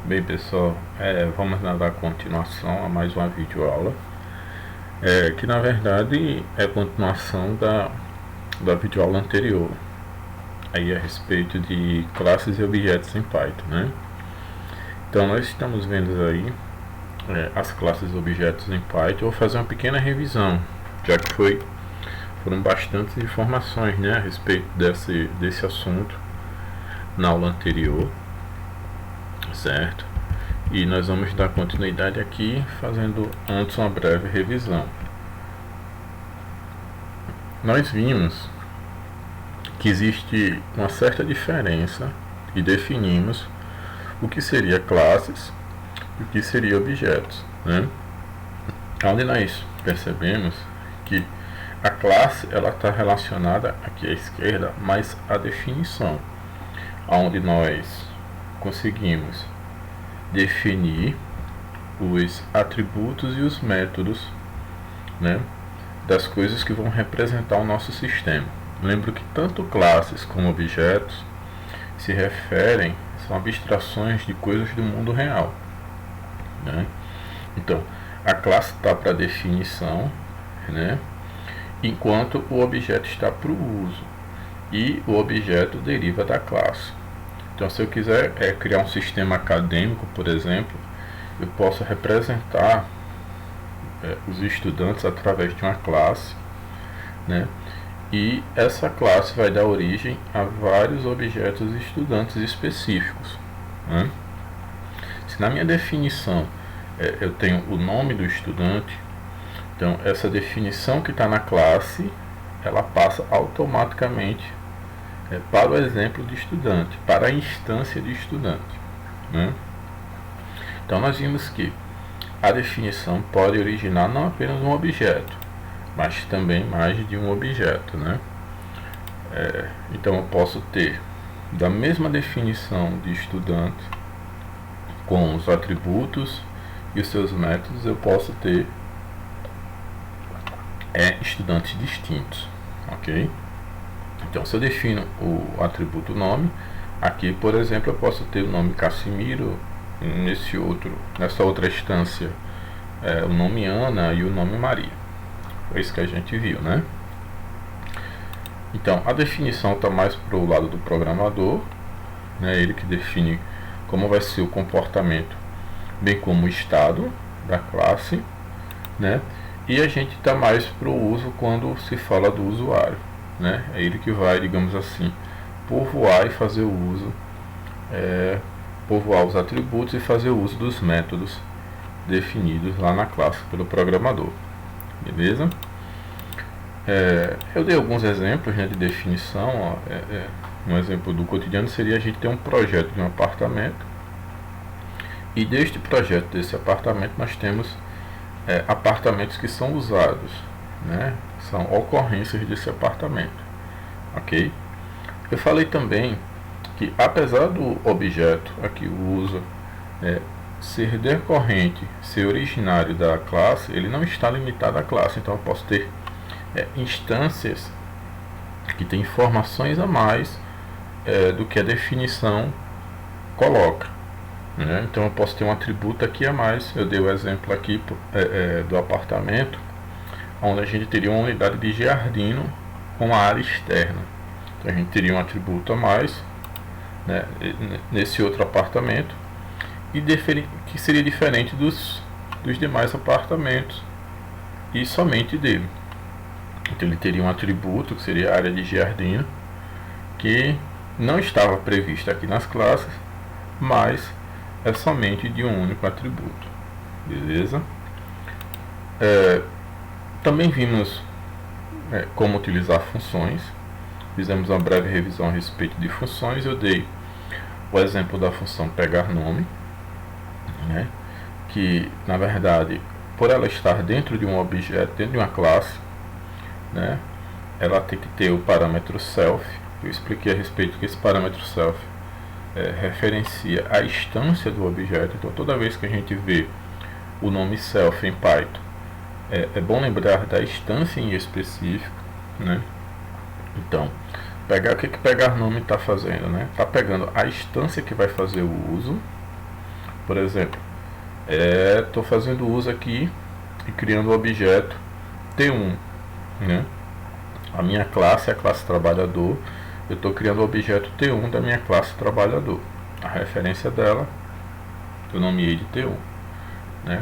Bem, pessoal, vamos dar continuação a mais uma videoaula, que na verdade é continuação da videoaula anterior, aí a respeito de classes e objetos em Python, né? Então nós estamos vendo aí as classes e objetos em Python. Eu vou fazer uma pequena revisão, já que foram bastantes informações, né, a respeito desse assunto na aula anterior, certo? E nós vamos dar continuidade aqui, fazendo antes uma breve revisão. Nós vimos que existe uma certa diferença e definimos o que seria classes e o que seria objetos, né? Onde nós percebemos que a classe ela está relacionada aqui à esquerda, mas à definição, onde nós conseguimos definir os atributos e os métodos, né, das coisas que vão representar o nosso sistema. Lembro que tanto classes como objetos se referem, são abstrações de coisas do mundo real, né? Então, a classe está para definição, né, enquanto o objeto está para o uso, e o objeto deriva da classe. Então, se eu quiser criar um sistema acadêmico, por exemplo, eu posso representar os estudantes através de uma classe, né? E essa classe vai dar origem a vários objetos estudantes específicos, né? Se na minha definição eu tenho o nome do estudante, então essa definição que está na classe, ela passa automaticamente para o exemplo de estudante, para a instância de estudante, né? Então nós vimos que a definição pode originar não apenas um objeto, mas também mais de um objeto, né? Então eu posso ter da mesma definição de estudante, com os atributos e os seus métodos, eu posso ter estudantes distintos, ok? Então, se eu defino o atributo nome, aqui, por exemplo, eu posso ter o nome Cassimiro, nessa outra instância, o nome Ana e o nome Maria. Foi isso que a gente viu, né? Então, a definição está mais para o lado do programador, né? Ele que define como vai ser o comportamento, bem como o estado da classe, né? E a gente está mais para o uso quando se fala do usuário, né? É ele que vai, digamos assim, povoar e fazer o uso, povoar os atributos e fazer o uso dos métodos definidos lá na classe pelo programador, beleza? Eu dei alguns exemplos, né, de definição. Um exemplo do cotidiano seria a gente ter um projeto de um apartamento, e deste projeto desse apartamento nós temos apartamentos que são usados, né? São ocorrências desse apartamento, ok? Eu falei também que, apesar do objeto aqui, o uso, ser decorrente, ser originário da classe, ele não está limitado à classe. Então eu posso ter instâncias que têm informações a mais do que a definição coloca, né? Então eu posso ter um atributo aqui a mais. Eu dei o exemplo aqui do apartamento, onde a gente teria uma unidade de giardino com a área externa. Então a gente teria um atributo a mais, né, nesse outro apartamento, e que seria diferente dos demais apartamentos e somente dele. Então ele teria um atributo que seria a área de giardino, que não estava previsto aqui nas classes, mas é somente de um único atributo, beleza? Também vimos como utilizar funções. Fizemos uma breve revisão a respeito de funções. Eu dei o exemplo da função pegar nome, né, que na verdade, por ela estar dentro de um objeto, dentro de uma classe, né, ela tem que ter o parâmetro self. Eu expliquei a respeito que esse parâmetro self referencia a instância do objeto. Então toda vez que a gente vê o nome self em Python, é bom lembrar da instância em específico, né? Então, o que pegar nome está fazendo, né? Está pegando a instância que vai fazer o uso, Por exemplo, estou fazendo uso aqui e criando o objeto T1, né? A minha classe é a classe trabalhador. Eu estou criando o objeto T1 da minha classe trabalhador. A referência dela eu nomeei de T1, né?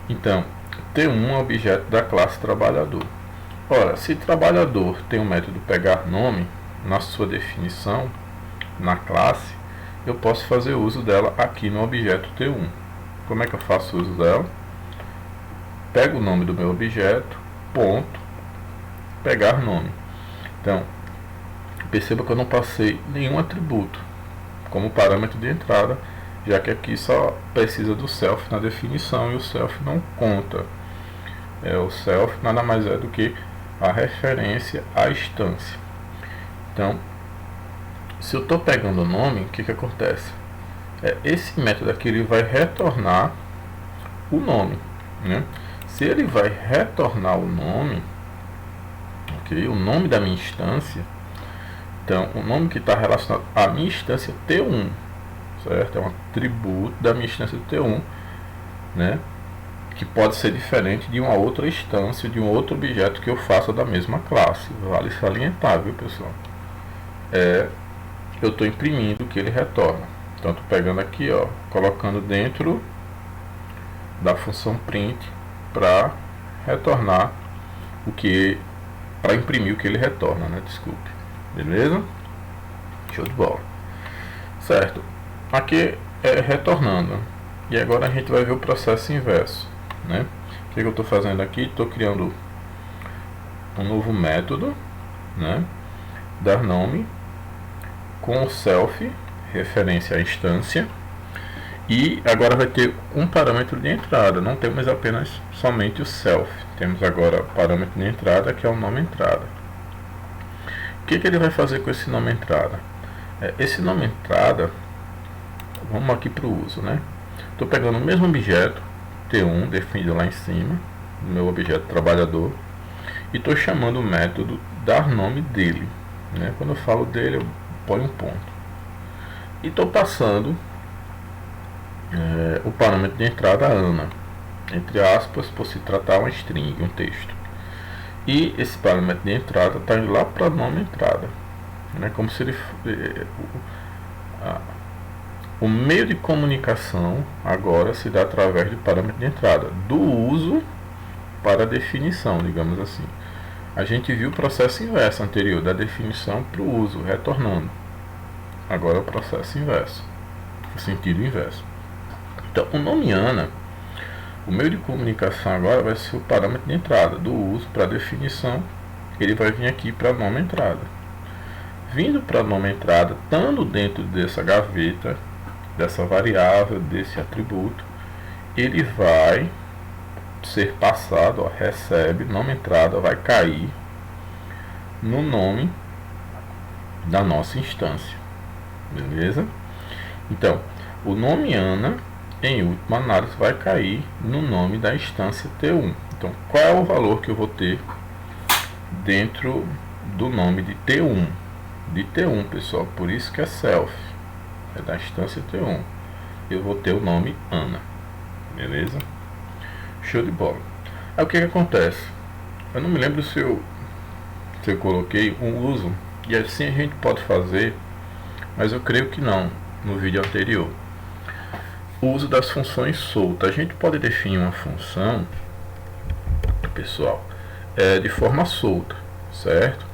Então, T1 é o objeto da classe trabalhador. Ora, se trabalhador tem o método pegar nome na sua definição, na classe, eu posso fazer uso dela aqui no objeto T1. Como é que eu faço uso dela? Pego o nome do meu objeto, ponto, pegar nome. Então, perceba que eu não passei nenhum atributo como parâmetro de entrada, já que aqui só precisa do self na definição e o self não conta. O self nada mais é do que a referência à instância. Então, se eu estou pegando o nome, o que acontece? Esse método aqui ele vai retornar o nome, né? Se ele vai retornar o nome, ok, o nome da minha instância, então o nome que está relacionado à minha instância T1, certo? É um atributo da minha instância T1, né? Que pode ser diferente de uma outra instância, de um outro objeto que eu faça da mesma classe. Vale salientar, viu, pessoal? Eu estou imprimindo o que ele retorna. Então, estou pegando aqui, ó, colocando dentro da função print para retornar o que, para imprimir o que ele retorna, né? Desculpe. Beleza? Show de bola. Certo. Aqui é retornando. E agora a gente vai ver o processo inverso, né? O que eu estou fazendo aqui? Estou criando um novo método, né? Dar nome com o self, referência à instância, e agora vai ter um parâmetro de entrada. Não temos apenas somente o self, temos agora o parâmetro de entrada, que é o nome entrada. O que ele vai fazer com esse nome entrada? Esse nome entrada, vamos aqui para o uso, né? Estou pegando o mesmo objeto T1 definido lá em cima, do meu objeto trabalhador, e estou chamando o método dar nome dele, né? Quando eu falo dele, eu ponho um ponto. E estou passando o parâmetro de entrada Ana, entre aspas, por se tratar uma string, um texto. E esse parâmetro de entrada está indo lá para nome entrada, né? Como se ele o meio de comunicação agora se dá através do parâmetro de entrada, do uso para a definição, digamos assim. A gente viu o processo inverso anterior, da definição para o uso, retornando. Agora é o processo inverso, o sentido inverso. Então, o nome Ana, o meio de comunicação agora vai ser o parâmetro de entrada, do uso para a definição, ele vai vir aqui para nome entrada. Vindo para nome entrada, estando dentro dessa gaveta, dessa variável, desse atributo, ele vai ser passado, ó, recebe, nome entrada, vai cair no nome da nossa instância. Beleza? Então, o nome Ana, em última análise, vai cair no nome da instância T1. Então, qual é o valor que eu vou ter dentro do nome de T1? De T1, pessoal, por isso que é self, é da instância T1. Eu vou ter o nome Ana. Beleza? Show de bola. Aí o que acontece? Eu não me lembro se eu coloquei um uso, e assim a gente pode fazer, mas eu creio que não, no vídeo anterior. O uso das funções soltas. A gente pode definir uma função, pessoal, de forma solta, certo?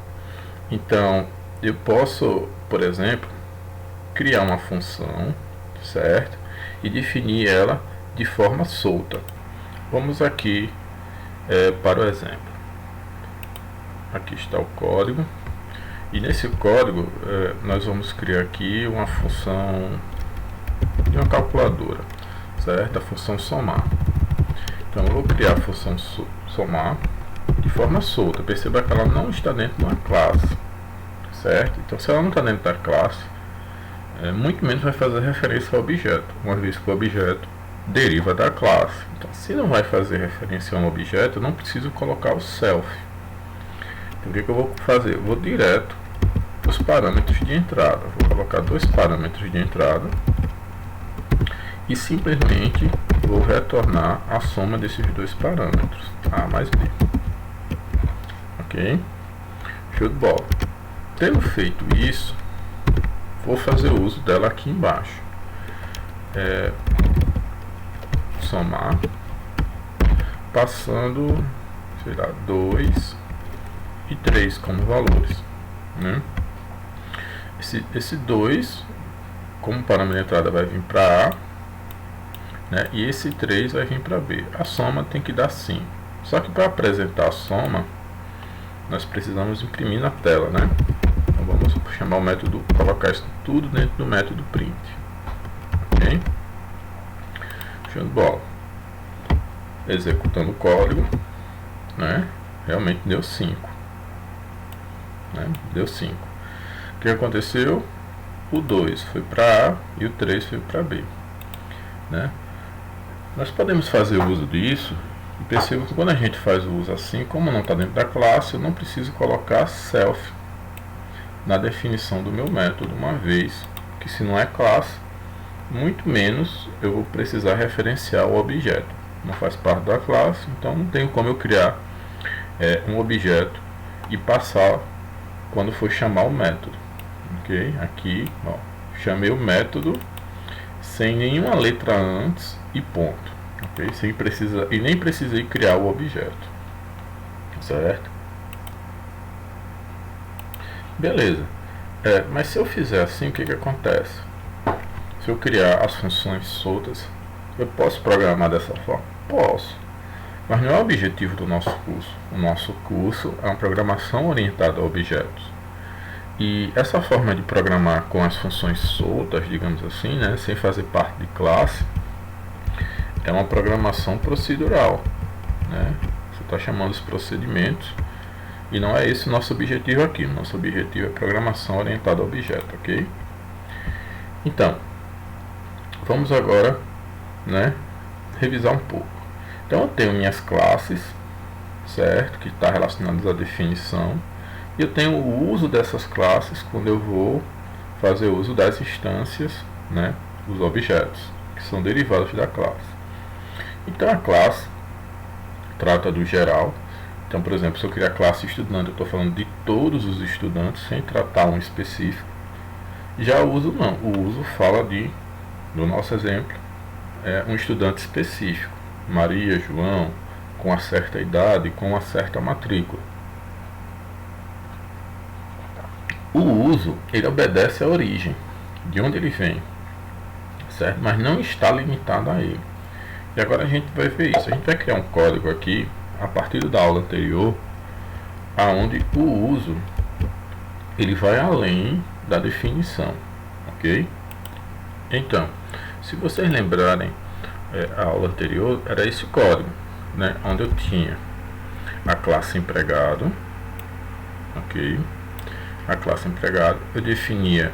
Então, eu posso, por exemplo, criar uma função, certo? E definir ela de forma solta. Vamos aqui para o exemplo. Aqui está o código. E nesse código nós vamos criar aqui uma função de uma calculadora, certo? A função somar. Então eu vou criar a função somar de forma solta. Perceba que ela não está dentro de uma classe, certo? Então se ela não está dentro da classe, muito menos vai fazer referência ao objeto, uma vez que o objeto deriva da classe. Então se não vai fazer referência a um objeto, eu não preciso colocar o self. Então o que eu vou fazer? Eu vou direto os parâmetros de entrada. Vou colocar dois parâmetros de entrada e simplesmente vou retornar a soma desses dois parâmetros, A mais B. Ok? Show de bola. Tendo feito isso, vou fazer uso dela aqui embaixo. Somar, passando, sei lá, 2 e 3 como valores, né? Esse 2, como parâmetro de entrada, vai vir para A, né? E esse 3 vai vir para B. A soma tem que dar 5. Só que para apresentar a soma, nós precisamos imprimir na tela, né? Então vamos chamar o método, colocar isso tudo dentro do método print. Ok? Show de bola. Executando o código, né? Realmente deu 5. Né? Deu 5. O que aconteceu? O 2 foi para A e o 3 foi para B. Né? Nós podemos fazer uso disso e perceba que quando a gente faz o uso assim, como não está dentro da classe, eu não preciso colocar self na definição do meu método, uma vez que se não é classe, muito menos eu vou precisar referenciar o objeto. Não faz parte da classe, então não tenho como eu criar um objeto e passar quando for chamar o método. Ok? Aqui, ó, chamei o método sem nenhuma letra antes e ponto. Ok? E nem precisei criar o objeto. Certo? Beleza. Mas se eu fizer assim, o que acontece? Se eu criar as funções soltas, eu posso programar dessa forma? Posso. Mas não é o objetivo do nosso curso. O nosso curso é uma programação orientada a objetos. E essa forma de programar com as funções soltas, digamos assim, né, sem fazer parte de classe, é uma programação procedural. Né? Você está chamando os procedimentos e não é esse o nosso objetivo aqui. Nosso objetivo é programação orientada a objeto, ok? Então, vamos agora, né, revisar um pouco. Então eu tenho minhas classes, certo? Que está relacionadas à definição. E eu tenho o uso dessas classes quando eu vou fazer uso das instâncias, né, dos objetos, que são derivados da classe. Então a classe trata do geral. Então, por exemplo, se eu criar a classe estudante, eu estou falando de todos os estudantes, sem tratar um específico. Já o uso não. O uso fala no nosso exemplo, um estudante específico. Maria, João, com uma certa idade, com uma certa matrícula. O uso, ele obedece à origem, de onde ele vem, certo? Mas não está limitado a ele. E agora a gente vai ver isso. A gente vai criar um código aqui, a partir da aula anterior, aonde o uso, ele vai além da definição, ok? Então, se vocês lembrarem, a aula anterior era esse código, né? Onde eu tinha a classe empregado, ok? A classe empregado, eu definia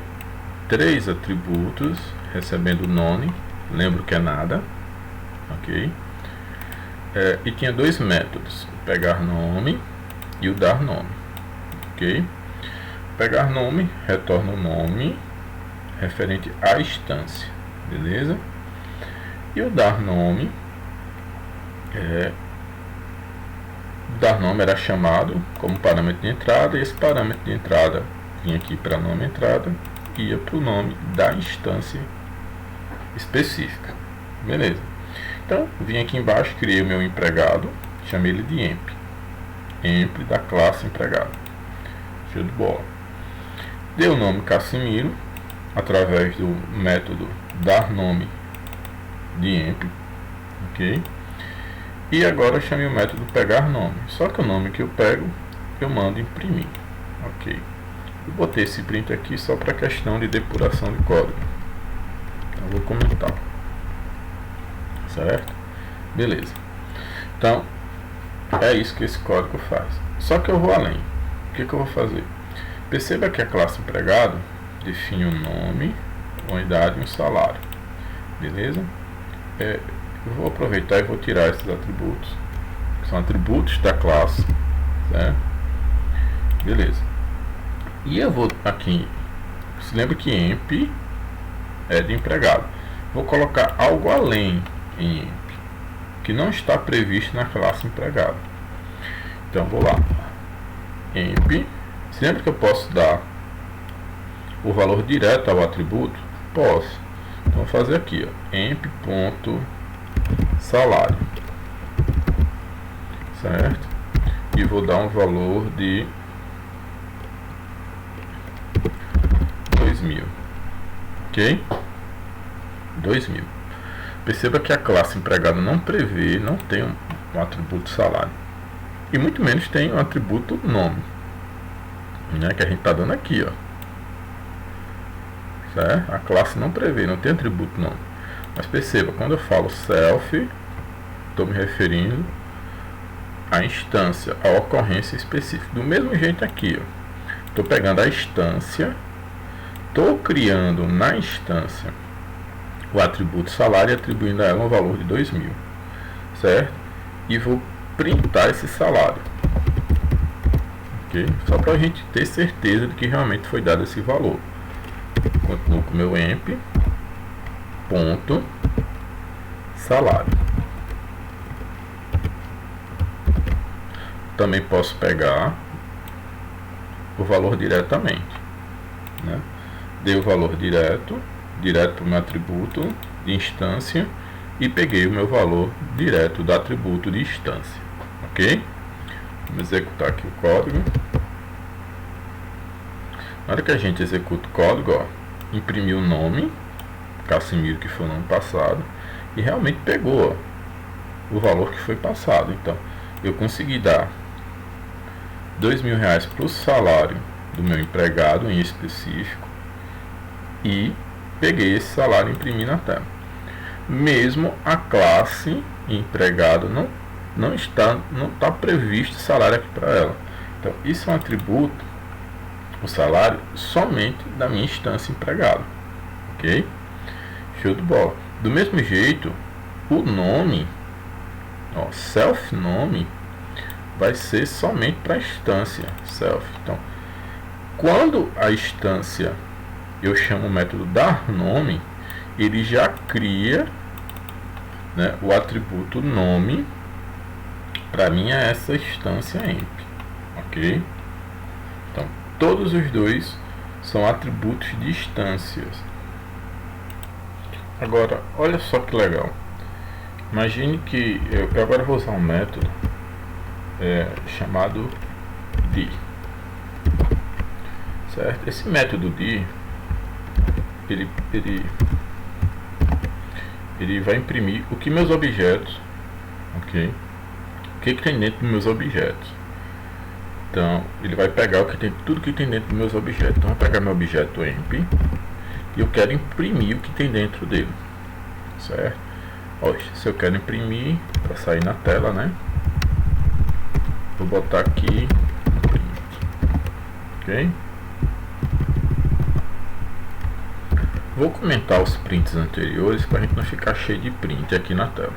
3 atributos recebendo nome, lembro que é nada, ok? E tinha 2 métodos, o pegar nome e o dar nome, ok? Pegar nome retorna o nome referente à instância, beleza? E o dar nome era chamado como parâmetro de entrada, e esse parâmetro de entrada vinha aqui para nome entrada e ia para o nome da instância específica, beleza? Então vim aqui embaixo, criei o meu empregado, chamei ele de emp da classe empregado. Show de bola. Dei o nome Casimiro através do método dar nome de emp, ok? E agora eu chamei o método pegar nome, só que o nome que eu pego eu mando imprimir, ok? Eu botei esse print aqui só para questão de depuração de código, então vou comentar, certo? Beleza. Então é isso que esse código faz, só que eu vou além. O que eu vou fazer? Perceba que a classe empregado define um nome, uma idade e um salário, beleza? Eu vou aproveitar e vou tirar esses atributos, que são atributos da classe, certo? Beleza. E eu vou aqui, se lembra que emp é de empregado. vou colocar algo além em emp, que não está previsto na classe empregado. Então vou lá, emp, sempre que eu posso dar o valor direto ao atributo, posso. Então vou fazer aqui, ó, emp.salário, certo? E vou dar um valor de 2.000, ok? 2.000. Perceba que a classe empregado não prevê, não tem um atributo salário, e muito menos tem um atributo nome, né, que a gente está dando aqui, ó. Certo? A classe não prevê, não tem atributo nome. Mas perceba, quando eu falo self, estou me referindo à instância, à ocorrência específica. Do mesmo jeito aqui, estou pegando a instância, estou criando na instância o atributo salário e atribuindo a ela um valor de 2.000, certo? E vou printar esse salário, ok? Só para a gente ter certeza de que realmente foi dado esse valor. Continuo com o meu emp ponto salário. Também posso pegar o valor diretamente, né? Dei o valor direto para o meu atributo de instância e peguei o meu valor direto do atributo de instância, ok? Vamos executar aqui o código. Na hora que a gente executa o código, ó, imprimiu o nome Casimiro, que foi no ano passado, e realmente pegou, ó, o valor que foi passado. Então eu consegui dar R$2.000 para o salário do meu empregado em específico e peguei esse salário e imprimi na tela. Mesmo a classe empregado não está previsto salário aqui para ela. Então isso é um atributo, o salário, somente da minha instância empregado, ok? Show de bola. Do mesmo jeito, o nome, ó, self nome, vai ser somente para a instância self. Então, quando a instância eu chamo o método dar nome, ele já cria, né, o atributo nome para mim é essa instância emp, ok? Então todos os dois são atributos de instâncias. Agora olha só que legal, imagine que eu agora vou usar um método chamado dir, certo? Esse método dir ele vai imprimir o que meus objetos, ok? O que tem dentro dos meus objetos. Então ele vai pegar tudo que tem dentro dos meus objetos. Então eu vou pegar meu objeto emp e eu quero imprimir o que tem dentro dele, certo? Ó, se eu quero imprimir para sair na tela, né? Vou botar aqui print, ok? Vou comentar os prints anteriores para a gente não ficar cheio de print aqui na tela.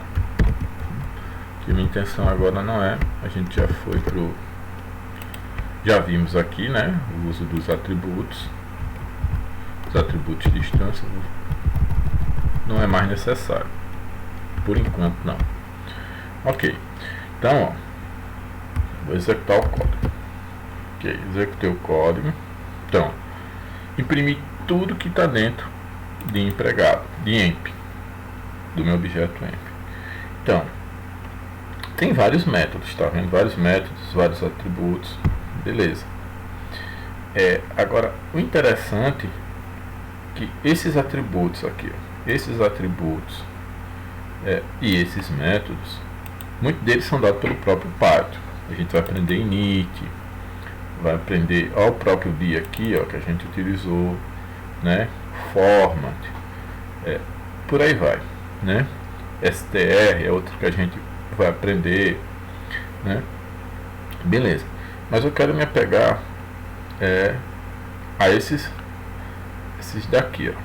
Que minha intenção agora não é, a gente já foi já vimos aqui, né, o uso dos atributos, os atributos de instância não é mais necessário, por enquanto não. Ok, então ó, vou executar o código. Ok, executei o código. Então, imprimi tudo que está dentro de empregado, de emp, do meu objeto emp. Então, tem vários métodos, tá vendo? Vários métodos, vários atributos, beleza. Agora, o interessante é que esses atributos aqui, ó, esses atributos e esses métodos, muitos deles são dados pelo próprio Python. A gente vai aprender init, vai aprender o próprio dia aqui, ó, que a gente utilizou, né? Format, por aí vai, né? str é outro que a gente vai aprender, né? Beleza, mas eu quero me apegar a esses daqui, ó,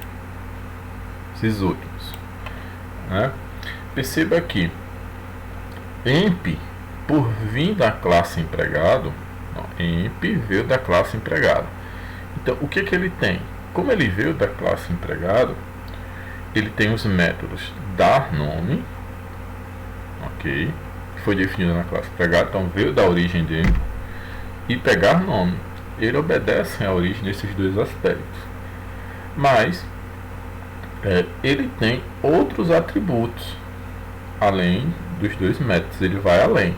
esses últimos, né? Perceba aqui, emp, por vir da classe empregado, emp veio da classe empregado. Então o que ele tem? Como ele veio da classe empregado, ele tem os métodos dar nome, ok, que foi definido na classe empregado, então veio da origem dele, e pegar nome. Ele obedece à origem desses dois aspectos, mas ele tem outros atributos além dos dois métodos. Ele vai além.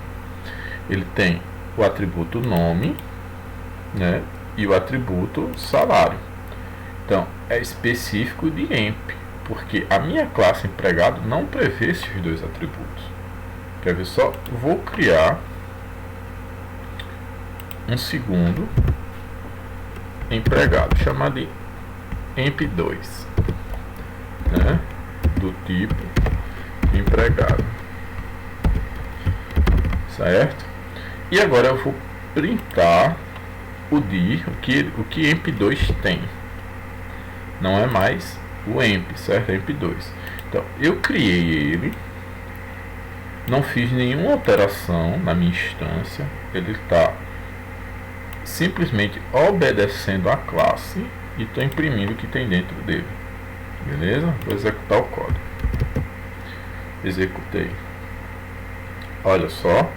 Ele tem o atributo nome, né, e o atributo salário. Então é específico de EMP, porque a minha classe empregado não prevê esses dois atributos. Quer ver só? Vou criar um segundo empregado chamado de EMP2, né, do tipo empregado, certo? E agora eu vou printar o dir, o que EMP2 tem. Não é mais o EMP, certo? É EMP2. Então eu criei ele, não fiz nenhuma alteração na minha instância, ele está simplesmente obedecendo a classe e estou imprimindo o que tem dentro dele. Beleza? Vou executar o código. Executei. Olha só.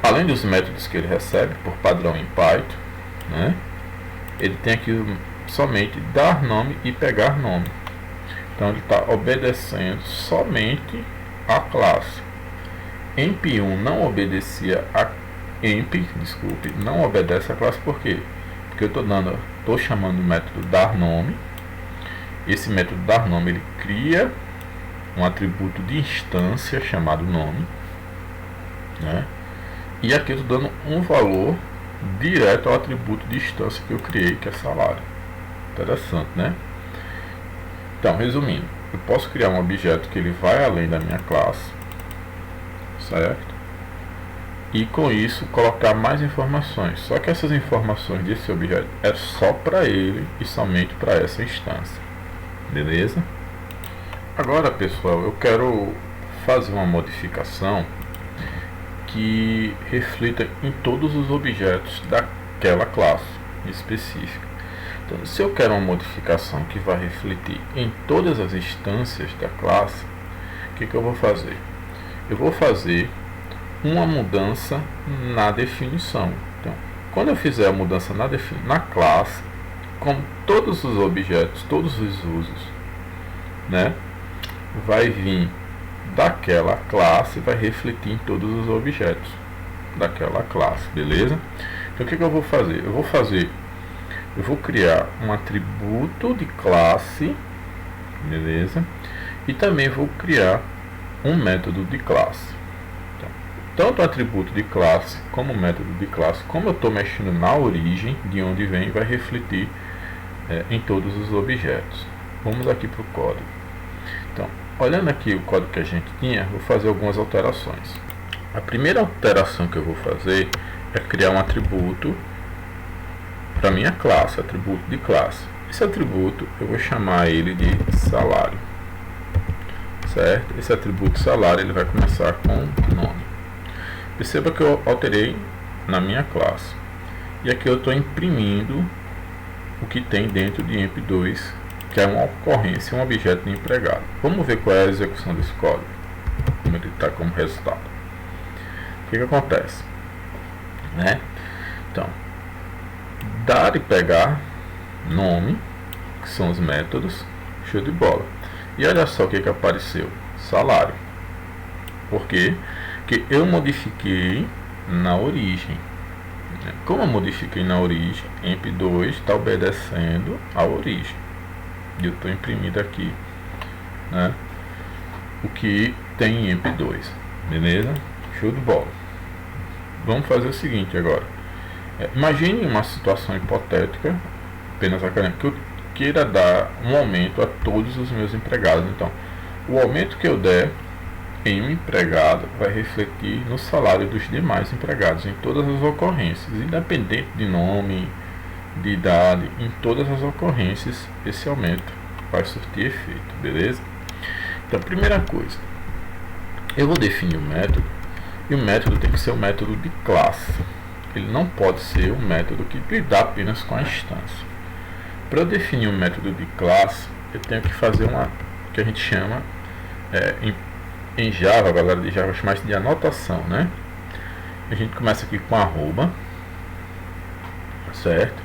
Além dos métodos que ele recebe por padrão em Python, né, ele tem aqui somente dar nome e pegar nome. Então ele está obedecendo somente a classe. EMP1 não obedecia a não obedece a classe. Por quê? Porque eu estou chamando o método dar nome. Esse método dar nome ele cria um atributo de instância chamado nome, né? E aqui eu estou dando um valor direto ao atributo de instância que eu criei, que é salário. Interessante, né? Então, resumindo, eu posso criar um objeto que ele vai além da minha classe, certo? E com isso colocar mais informações. Só que essas informações desse objeto é só para ele e somente para essa instância. Beleza? Agora, pessoal, eu quero fazer uma modificação que reflita em todos os objetos daquela classe específica. Então, se eu quero uma modificação que vai refletir em todas as instâncias da classe, o que eu vou fazer? Eu vou fazer uma mudança na definição. Então, quando eu fizer a mudança na classe, como todos os objetos, todos os usos, né, vai vir daquela classe, vai refletir em todos os objetos daquela classe, beleza? Então o que eu vou fazer? Eu vou criar um atributo de classe, beleza? E também vou criar um método de classe. Então, tanto o atributo de classe como o método de classe, como eu estou mexendo na origem de onde vem, vai refletir em todos os objetos. Vamos aqui para o código. Então, olhando aqui o código que a gente tinha, vou fazer algumas alterações. A primeira alteração que eu vou fazer é criar um atributo para minha classe, atributo de classe. Esse atributo eu vou chamar ele de salário, certo? Esse atributo salário ele vai começar com nome. Perceba que eu alterei na minha classe. E aqui eu estou imprimindo o que tem dentro de EMP2, que é uma ocorrência, um objeto de empregado. Vamos ver qual é a execução desse código, como ele está como resultado. O que acontece? Né? Então, dar e pegar nome, que são os métodos, show de bola. E olha só o que apareceu, salário. Por quê? Porque eu modifiquei na origem. Como eu modifiquei na origem, EMP2 está obedecendo à origem. E eu estou imprimindo aqui, né, o que tem em EMP2. Beleza? Show de bola. Vamos fazer o seguinte agora. Imagine uma situação hipotética, apenas acadêmica, que eu queira dar um aumento a todos os meus empregados. Então, o aumento que eu der em um empregado vai refletir no salário dos demais empregados, em todas as ocorrências, independente de nome, de idade, em todas as ocorrências, esse aumento vai surtir efeito, beleza? Então, primeira coisa, eu vou definir um método, e o método tem que ser um método de classe. Ele não pode ser um método que lida apenas com a instância. Para eu definir um método de classe, eu tenho que fazer uma que a gente chama em Java, a galera de Java chama isso de anotação, né? A gente começa aqui com arroba, certo?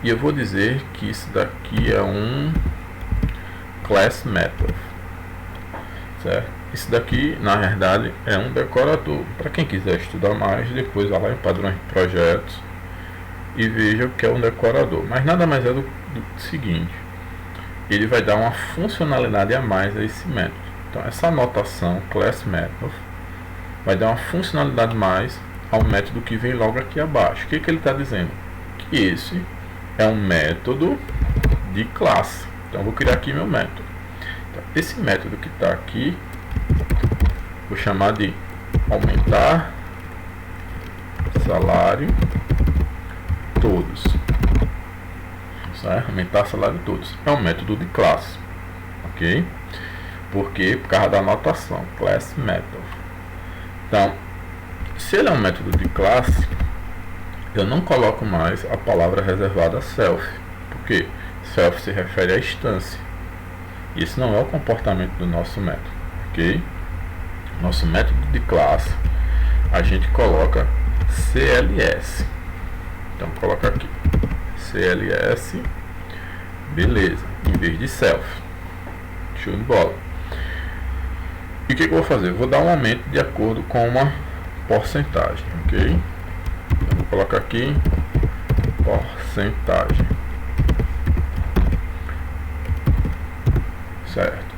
E eu vou dizer que isso daqui é um class method, certo? Isso daqui na verdade é um decorador. Para quem quiser estudar mais, depois vai lá em padrões de projetos e veja o que é um decorador. Mas nada mais é do seguinte: ele vai dar uma funcionalidade a mais a esse método. Então essa anotação class method vai dar uma funcionalidade a mais ao método que vem logo aqui abaixo. O que ele está dizendo? Que esse é um método de classe. Então eu vou criar aqui meu método. Então, esse método que está aqui, vou chamar de aumentar salário todos. Certo? Aumentar salário todos. É um método de classe. Ok? Por quê? Por causa da anotação. Class method. Então, se ele é um método de classe, eu não coloco mais a palavra reservada self. Por quê? Self se refere à instância. Esse não é o comportamento do nosso método. Ok? Nosso método de classe, a gente coloca CLS. Então coloca aqui CLS, beleza, em vez de self. Show de bola. E o que eu vou fazer? Eu vou dar um aumento de acordo com uma porcentagem, ok? Então, vou colocar aqui porcentagem, certo?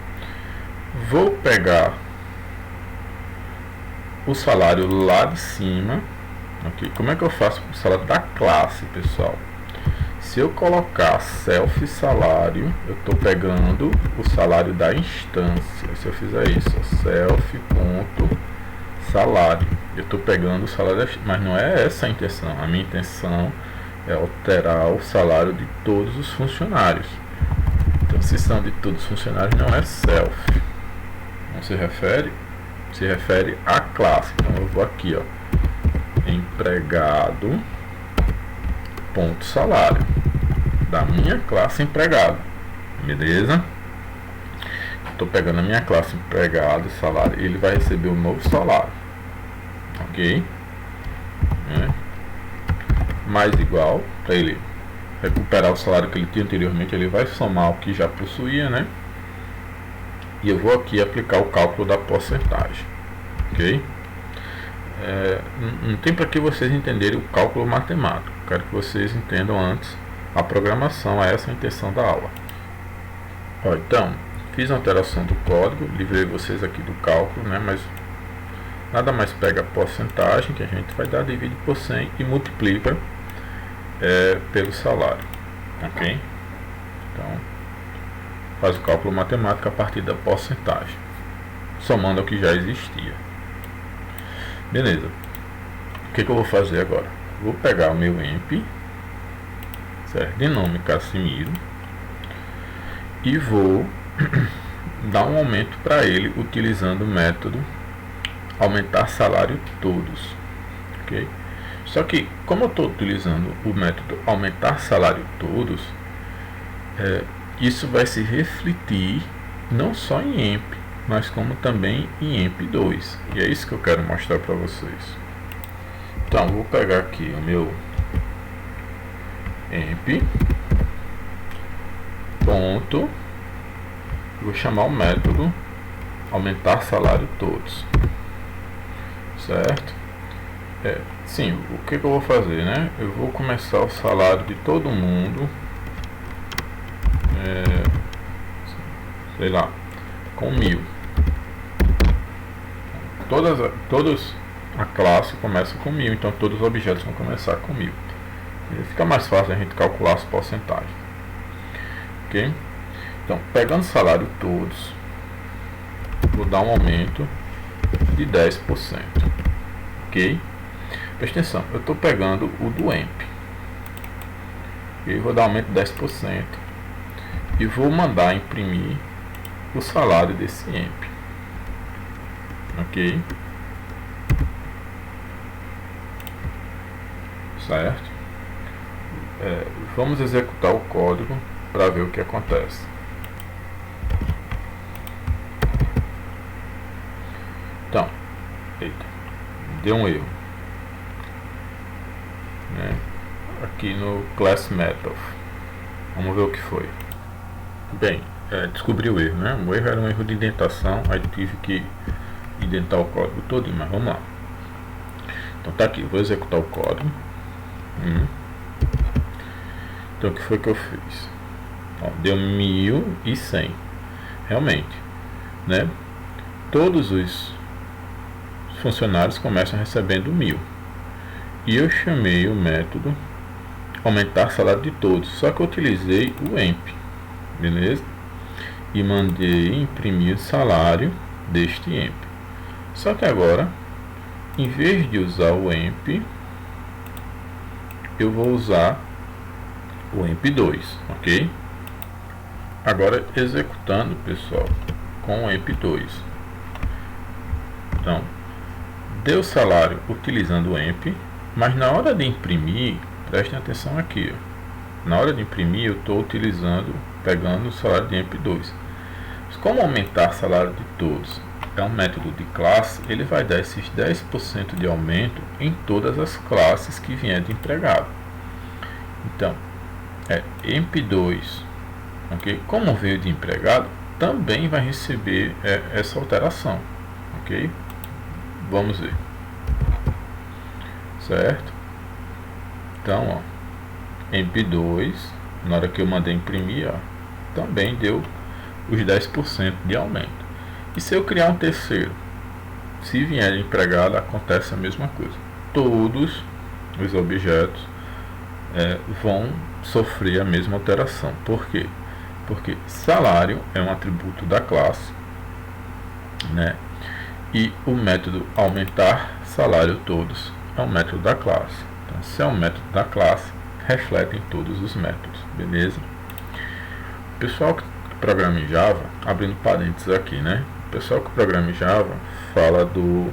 Vou pegar o salário lá de cima, ok? Como é que eu faço o salário da classe, pessoal? Se eu colocar self salário, eu estou pegando o salário da instância. Se eu fizer isso, self ponto salário, eu estou pegando o salário, mas não é essa a intenção. A minha intenção é alterar o salário de todos os funcionários. Então, se são de todos os funcionários, não é self. Não se refere à classe. Então eu vou aqui, ó, empregado ponto salário da minha classe empregado, beleza? Estou pegando a minha classe empregado salário, ele vai receber um novo salário, ok? Mais igual, para ele recuperar o salário que ele tinha anteriormente, ele vai somar o que já possuía, né? E eu vou aqui aplicar o cálculo da porcentagem, ok? Não tem para que vocês entenderem o cálculo matemático. Quero que vocês entendam antes a programação, é essa a intenção da aula. Então, fiz a alteração do código, livrei vocês aqui do cálculo, né? Mas nada mais pega a porcentagem que a gente vai dar, divide por 100 e multiplica pelo salário, ok? Então, faz o cálculo matemático a partir da porcentagem, somando ao que já existia. Beleza. O que eu vou fazer agora? Vou pegar o meu emp, certo, de nome Casimiro, e vou dar um aumento para ele utilizando o método aumentar salário todos, ok? Só que como eu estou utilizando o método aumentar salário todos, isso vai se refletir não só em emp, mas como também em emp2, e é isso que eu quero mostrar para vocês. Então vou pegar aqui o meu emp ponto, vou chamar o método aumentar salário todos, certo? Sim, o que eu vou fazer, né? Eu vou começar o salário de todo mundo, sei lá, com 1000. Todos a classe começa com 1000, então todos os objetos vão começar com 1000. Fica mais fácil a gente calcular as porcentagens, ok? Então, pegando o salário todos, vou dar um aumento de 10%, ok? Presta atenção, eu estou pegando o do emp, e vou dar um aumento de 10% e vou mandar imprimir o salário desse emp, ok? Certo? Vamos executar o código para ver o que acontece. Então, eita, deu um erro, né? Aqui no class method, vamos ver o que foi. Bem, descobri o erro, né? O erro era um erro de indentação, aí tive que indentar o código todo, mas vamos lá. Então tá aqui, vou executar o código. Então o que foi que eu fiz? Ó, deu 1100, realmente, né? Todos os funcionários começam recebendo 1000. E eu chamei o método aumentar salário de todos, só que eu utilizei o emp, beleza? E mandei imprimir o salário deste emp. Só que agora, em vez de usar o emp, eu vou usar o emp2, ok? Agora executando, pessoal, com o emp2. Então, deu salário utilizando o emp, mas na hora de imprimir, prestem atenção aqui, ó. Na hora de imprimir eu estou pegando o salário de emp2. Como aumentar salário de todos é um método de classe, ele vai dar esses 10% de aumento em todas as classes que vier de empregado. Então, emp2, ok? Como veio de empregado, também vai receber essa alteração, ok? Vamos ver, certo? Então, ó, emp2, na hora que eu mandei imprimir, ó, também deu os 10% de aumento. E se eu criar um terceiro, se vier de empregado, acontece a mesma coisa. Todos os objetos vão sofrer a mesma alteração. Por quê? Porque salário é um atributo da classe, né? E o método aumentar salário todos é um método da classe. Então, se é um método da classe, reflete em todos os métodos, beleza? O pessoal que programa em Java, abrindo parênteses aqui, né? O pessoal que programa em Java fala do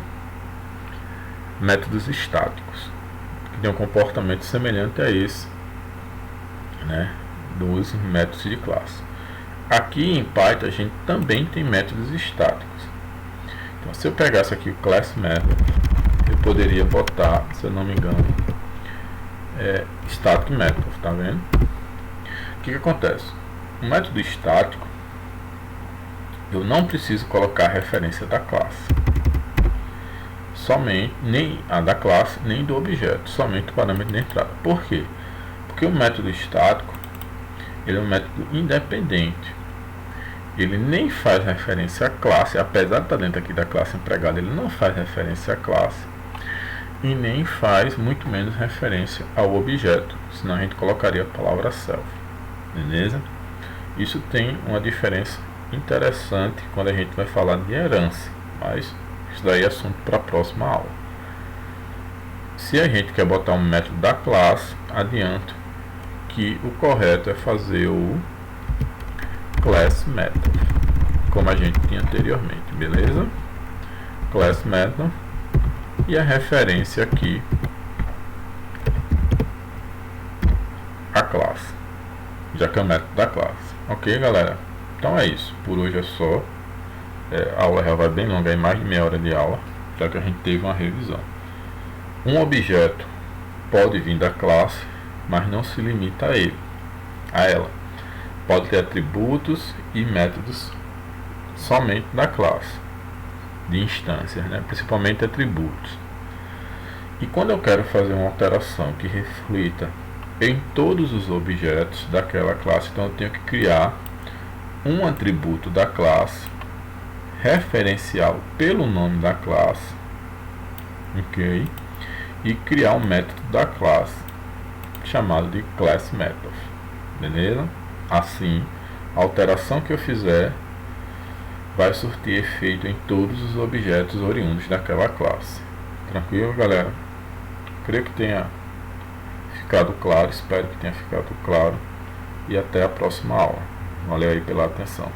métodos estáticos, que tem um comportamento semelhante a esse, né, dos métodos de classe. Aqui em Python a gente também tem métodos estáticos. Então, se eu pegasse aqui o class method, eu poderia botar, se eu não me engano, static method, tá vendo? O que acontece? O método estático, eu não preciso colocar a referência da classe, somente, nem a da classe, nem do objeto, somente o parâmetro de entrada. Por quê? Porque o método estático, ele é um método independente. Ele nem faz referência à classe, apesar de estar dentro aqui da classe empregada, ele não faz referência à classe e nem faz muito menos referência ao objeto, senão a gente colocaria a palavra self, beleza? Isso tem uma diferença interessante quando a gente vai falar de herança, mas isso daí é assunto para a próxima aula. Se a gente quer botar um método da classe, adianto que o correto é fazer o class method, como a gente tinha anteriormente, beleza? Class method, e a referência aqui a classe, já que é o método da classe. Ok, galera? Então é isso, por hoje é só. A aula já vai bem longa, mais de meia hora de aula, já que a gente teve uma revisão. Um objeto pode vir da classe, mas não se limita a ela. Pode ter atributos e métodos somente da classe, de instâncias, né? Principalmente atributos. E quando eu quero fazer uma alteração que reflita em todos os objetos daquela classe, então eu tenho que criar um atributo da classe, referenciá-lo pelo nome da classe, ok? E criar um método da classe chamado de class method, beleza? Assim, a alteração que eu fizer vai surtir efeito em todos os objetos oriundos daquela classe. Tranquilo, galera? Creio que tenha ficado claro, espero que tenha ficado claro, e até a próxima aula. Valeu aí pela atenção.